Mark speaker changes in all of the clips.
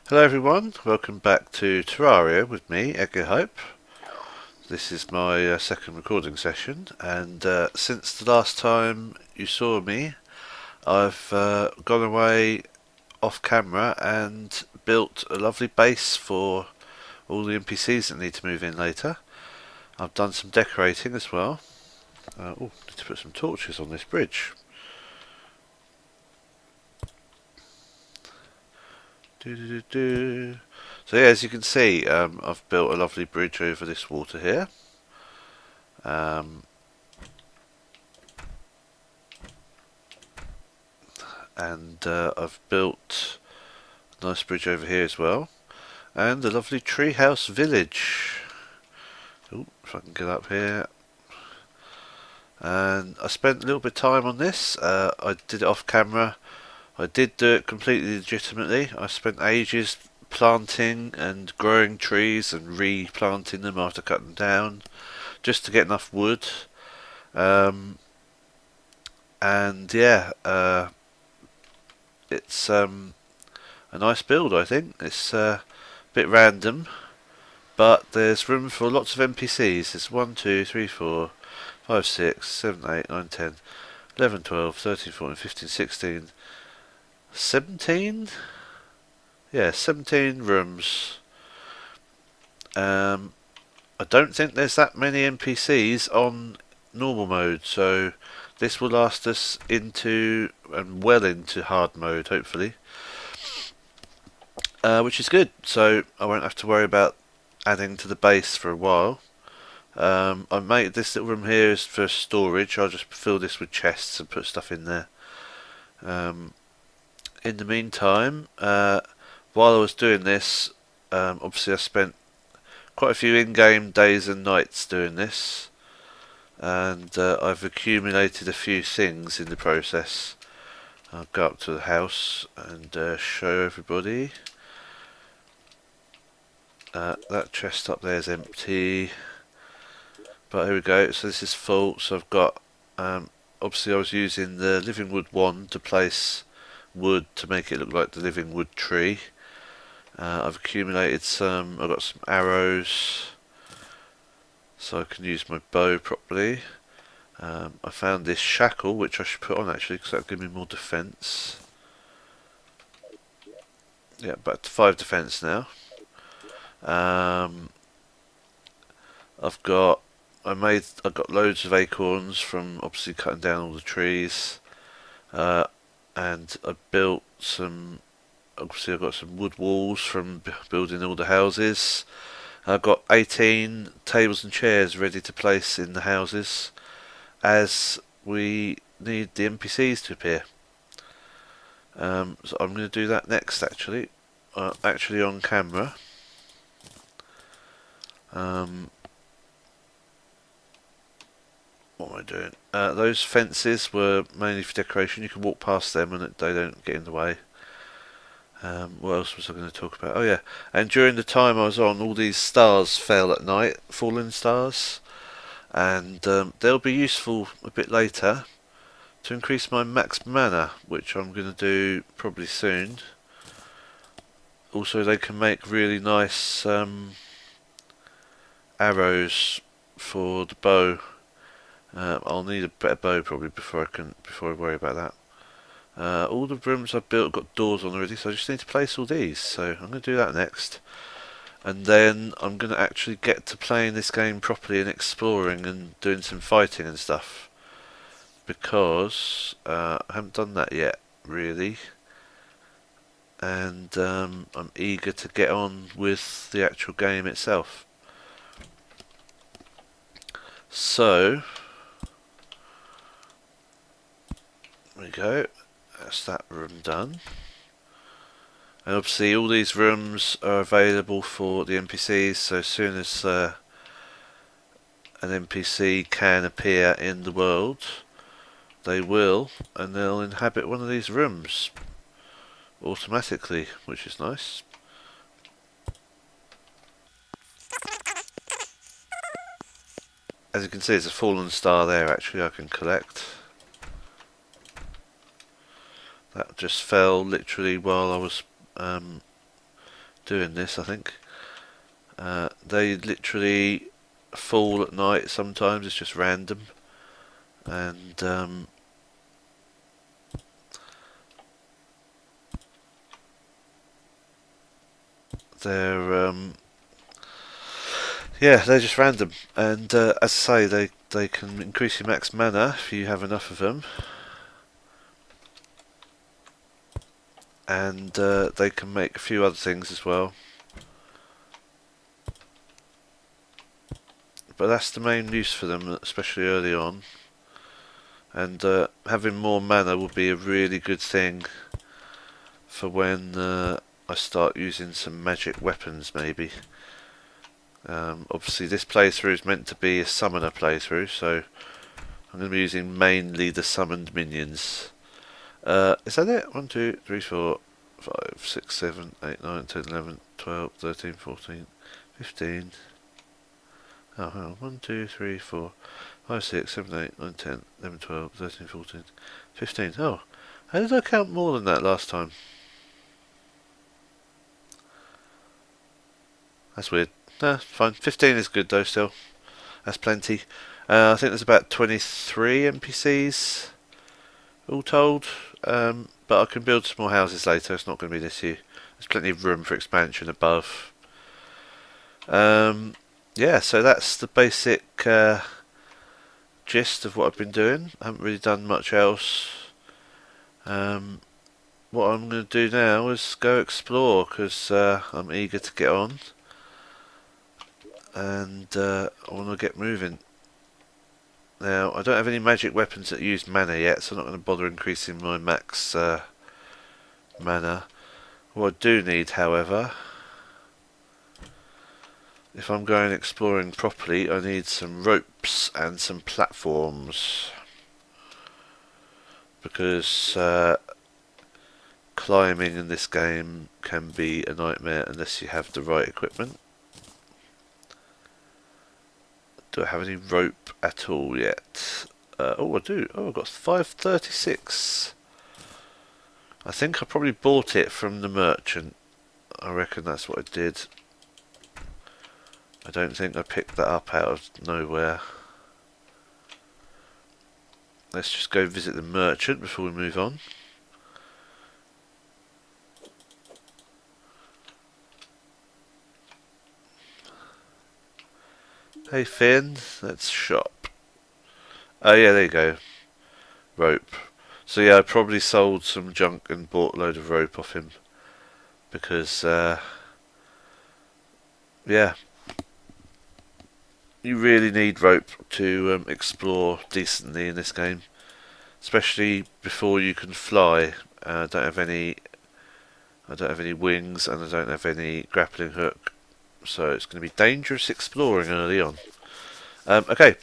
Speaker 1: Hello everyone, welcome back to Terraria with me, Eggia Haiip. This is my second recording session, and since the last time you saw me, I've gone away off camera and built a lovely base for all the NPCs that need to move in later. I've done some decorating as well. Need to put some torches on this bridge. So yeah, as you can see, I've built a lovely bridge over this water here. And I've built a nice bridge over here as well, and a lovely treehouse village. Ooh, if I can get up here. And I spent a little bit of time on this. I did it off camera. I did do it completely legitimately. I spent ages planting and growing trees and replanting them after cutting them down, just to get enough wood. And yeah, it's a nice build, I think. It's a bit random, but there's room for lots of NPCs. It's 1, 2, 3, 4, 5, 6, 7, 8, 9, 10, 11, 12, 13, 14, 15, 16, 17? Yeah, 17 rooms. I don't think there's that many NPCs on normal mode, so this will last us into and well into hard mode, hopefully. Which is good, so I won't have to worry about adding to the base for a while. I made this little room here is for storage. I'll just fill this with chests and put stuff in there. In the meantime, while I was doing this, obviously I spent quite a few in-game days and nights doing this, and I've accumulated a few things in the process. I'll go up to the house and show everybody. That chest up there is empty, but here we go. So this is full. So I've got obviously I was using the living wood wand to place wood to make it look like the living wood tree. I've accumulated some. I've got some arrows, so I can use my bow properly. I found this shackle, which I should put on actually, because that'll give me more defense. Yeah, back to 5 defense now. I've got loads of acorns from obviously cutting down all the trees, and I built some. Obviously, I've got some wood walls from building all the houses. I've got 18 tables and chairs ready to place in the houses, as we need the NPCs to appear. So I'm going to do that next, actually on camera. What am I doing? Those fences were mainly for decoration. You can walk past them and they don't get in the way. What else was I going to talk about? Oh yeah, and during the time I was on, all these stars fell at night, fallen stars, and they'll be useful a bit later to increase my max mana, which I'm going to do probably soon. Also, they can make really nice arrows for the bow. I'll need a better bow probably before I worry about that. All the rooms I've built got doors on already, so I just need to place all these. So I'm going to do that next, and then I'm going to actually get to playing this game properly and exploring and doing some fighting and stuff, because I haven't done that yet really, and I'm eager to get on with the actual game itself. So there we go. That's that room done. And obviously all these rooms are available for the NPCs, so as soon as an NPC can appear in the world, they will, and they'll inhabit one of these rooms automatically, which is nice. As you can see, there's a fallen star there actually I can collect. That just fell literally while I was doing this, I think. They literally fall at night sometimes, it's just random. And they're yeah, they're just random. And as I say, they can increase your max mana if you have enough of them. And they can make a few other things as well. But that's the main use for them, especially early on. And having more mana will be a really good thing for when I start using some magic weapons, maybe. Obviously this playthrough is meant to be a summoner playthrough, so I'm going to be using mainly the summoned minions. Is that it? 1, 2, 3, 4, 5, 6, 7, 8, 9, 10, 11, 12, 13, 14, 15. Oh, hang on. 1, 2, 3, 4, 5, 6, 7, 8, 9, 10, 11, 12, 13, 14, 15. Oh, how did I count more than that last time? That's weird. Nah, fine. 15 is good though still. That's plenty. I think there's about 23 NPCs all told. But I can build some more houses later, it's not going to be an issue. There's plenty of room for expansion above. Yeah, so that's the basic gist of what I've been doing. I haven't really done much else. What I'm going to do now is go explore, because I'm eager to get on. And I want to get moving. Now, I don't have any magic weapons that use mana yet, so I'm not going to bother increasing my max mana. What I do need, however, if I'm going exploring properly, I need some ropes and some platforms. Because climbing in this game can be a nightmare unless you have the right equipment. Do I have any rope at all yet? Oh, I do. Oh, I've got 536. I think I probably bought it from the merchant. I reckon that's what I did. I don't think I picked that up out of nowhere. Let's just go visit the merchant before we move on. Hey Finn, let's shop. Oh yeah, there you go. Rope. So yeah, I probably sold some junk and bought a load of rope off him. Because, yeah. You really need rope to explore decently in this game. Especially before you can fly. I don't have any wings and I don't have any grappling hook. So it's going to be dangerous exploring early on. Okay.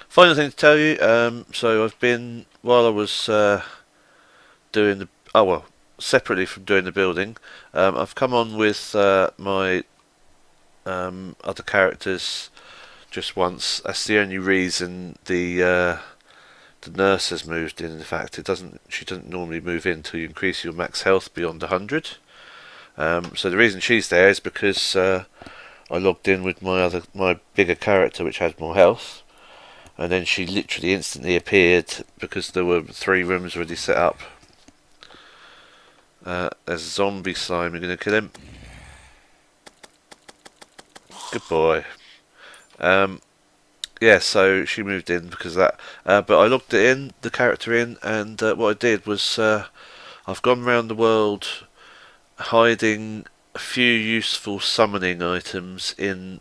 Speaker 1: Final thing to tell you. So I've been, while I was doing the, oh well, separately from doing the building, I've come on with my other characters just once. That's the only reason the nurse has moved in. In fact, she doesn't normally move in until you increase your max health beyond 100. So the reason she's there is because I logged in with my bigger character, which had more health, and then she literally instantly appeared because there were 3 rooms already set up. There's a zombie slime. You're gonna kill him. Good boy. Yeah, so she moved in because of that. But I logged the character in, and what I did was I've gone around the world hiding a few useful summoning items in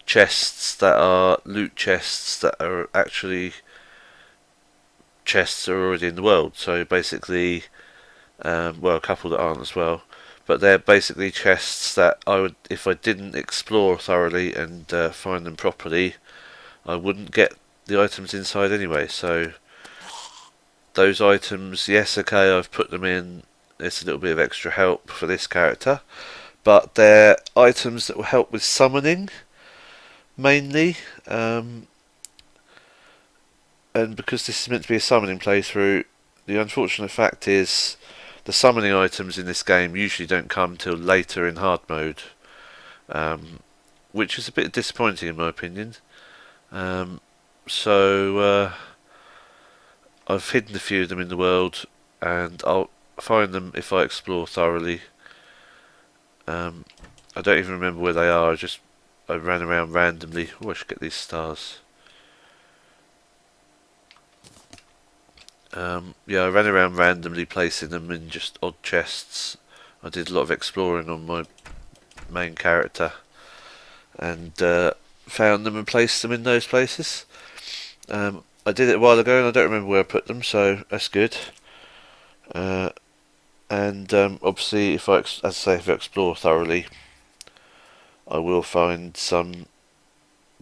Speaker 1: chests that are loot chests that are actually chests that are already in the world. So basically, well, a couple that aren't as well, but they're basically chests that I would, if I didn't explore thoroughly and find them properly, I wouldn't get the items inside anyway. So those items, yes, okay, I've put them in. It's a little bit of extra help for this character, but they're items that will help with summoning mainly, and because this is meant to be a summoning playthrough, the unfortunate fact is the summoning items in this game usually don't come till later in hard mode, which is a bit disappointing in my opinion. So I've hidden a few of them in the world, and I'll find them if I explore thoroughly. I don't even remember where they are. I ran around randomly. Oh, I should get these stars. Yeah, I ran around randomly placing them in just odd chests. I did a lot of exploring on my main character, and found them and placed them in those places. I did it a while ago and I don't remember where I put them, so that's good. And obviously, as I say, if I explore thoroughly, I will find some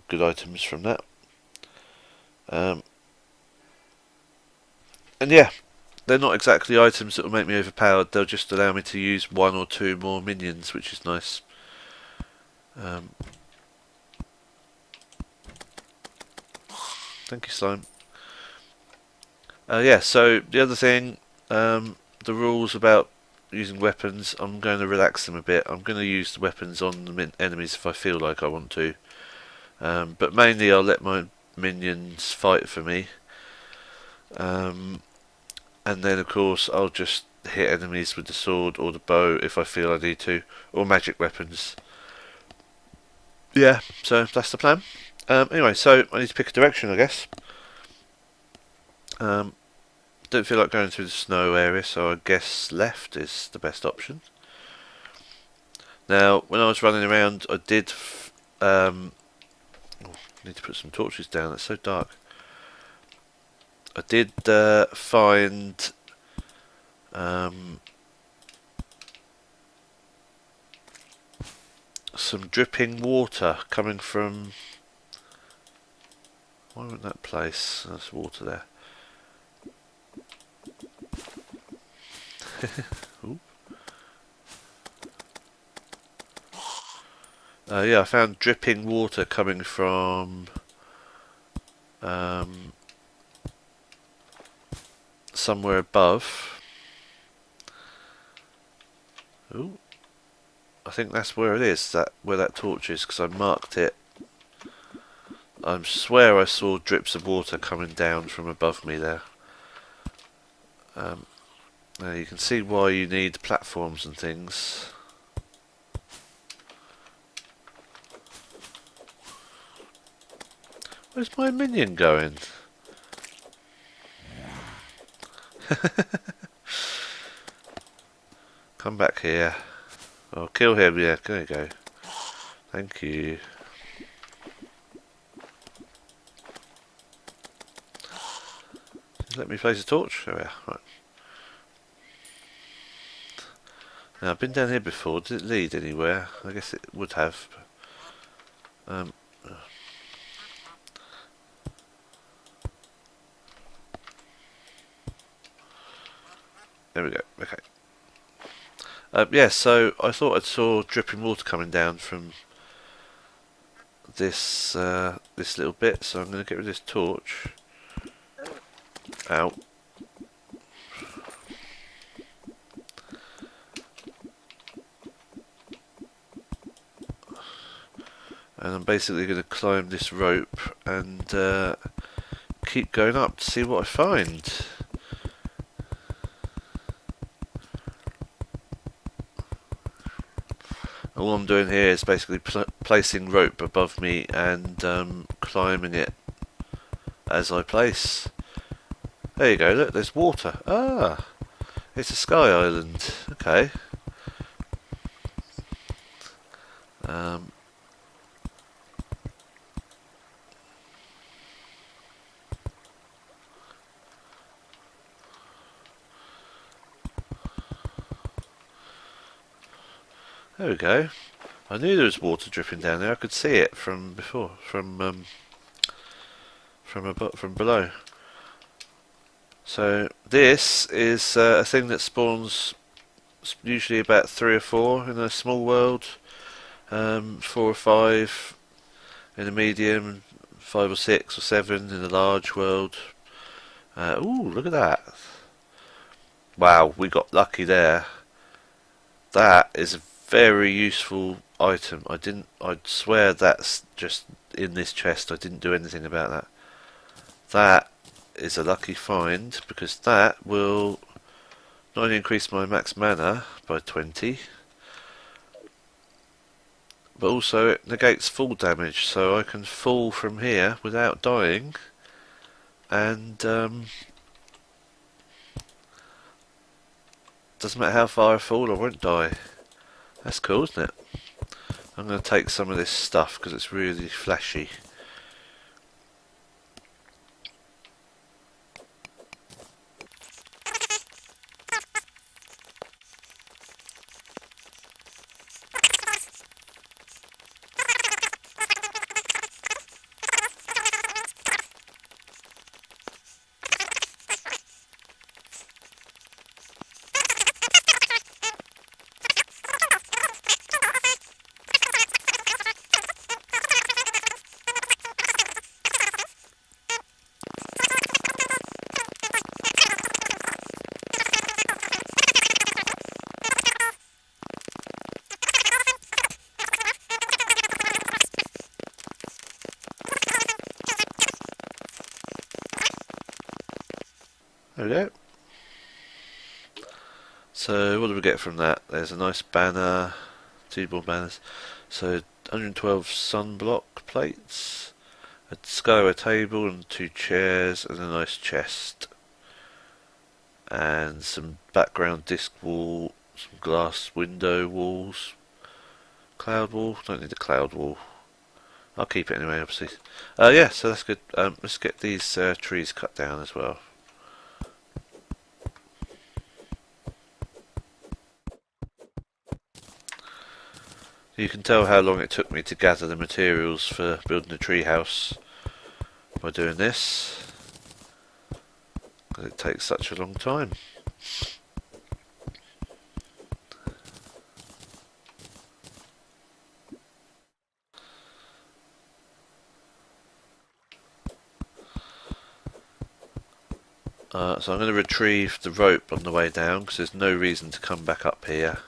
Speaker 1: good items from that. And yeah, they're not exactly items that will make me overpowered. They'll just allow me to use one or two more minions, which is nice. Thank you, slime. Yeah, so the other thing, the rules about using weapons, I'm going to relax them a bit. I'm going to use the weapons on the enemies if I feel like I want to. But mainly I'll let my minions fight for me. And then of course I'll just hit enemies with the sword or the bow if I feel I need to, or magic weapons. Yeah, so that's the plan. Anyway, so I need to pick a direction, I guess. Don't feel like going through the snow area, so I guess left is the best option. Now, when I was running around, I did need to put some torches down. It's so dark. I did find some dripping water coming from. Why wasn't that place? There's water there. Yeah, I found dripping water coming from somewhere above. Ooh, I think that's where it is. Where that torch is, because I marked it. I swear I saw drips of water coming down from above me there. Now you can see why you need platforms and things. Where's my minion going? Come back here. Oh, kill him, yeah, there you go. Thank you. Let me place a torch. There we are. Right. Now, I've been down here before. Did it lead anywhere? I guess it would have. There we go. Okay. Yeah, so I thought I saw dripping water coming down from this this little bit, so I'm going to get rid of this torch. Ow. And I'm basically going to climb this rope and keep going up to see what I find. All I'm doing here is basically placing rope above me and climbing it as I place. There you go, look, there's water. Ah, it's a sky island. Okay. There we go. I knew there was water dripping down there. I could see it from before, from below. So this is a thing that spawns usually about 3 or 4 in a small world, 4 or 5 in a medium, 5 or 6 or 7 in a large world. Ooh, look at that! Wow, we got lucky there. That is a very useful item. I'd swear that's just in this chest. I didn't do anything about that. That is a lucky find because that will not only increase my max mana by 20, but also it negates fall damage, so I can fall from here without dying, and doesn't matter how far I fall, I won't die. That's cool, isn't it? I'm going to take some of this stuff because it's really flashy. There we go. So what do we get from that? There's a nice banner, 2 more banners. So 112 sunblock plates, a skyway table and 2 chairs and a nice chest. And some background disc wall, some glass window walls. Cloud wall, don't need a cloud wall. I'll keep it anyway, obviously. Yeah, so that's good. Let's get these trees cut down as well. You can tell how long it took me to gather the materials for building a tree house by doing this, because it takes such a long time. So I'm going to retrieve the rope on the way down because there's no reason to come back up here.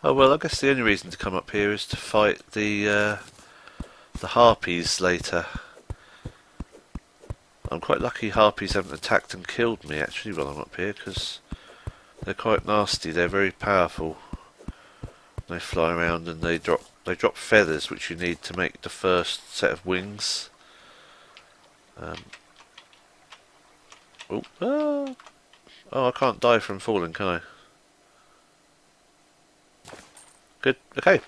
Speaker 1: Oh well, I guess the only reason to come up here is to fight the harpies later. I'm quite lucky harpies haven't attacked and killed me actually while I'm up here because they're quite nasty. They're very powerful. They fly around and they drop feathers which you need to make the first set of wings. Oh, I can't die from falling, can I? Good. Okay.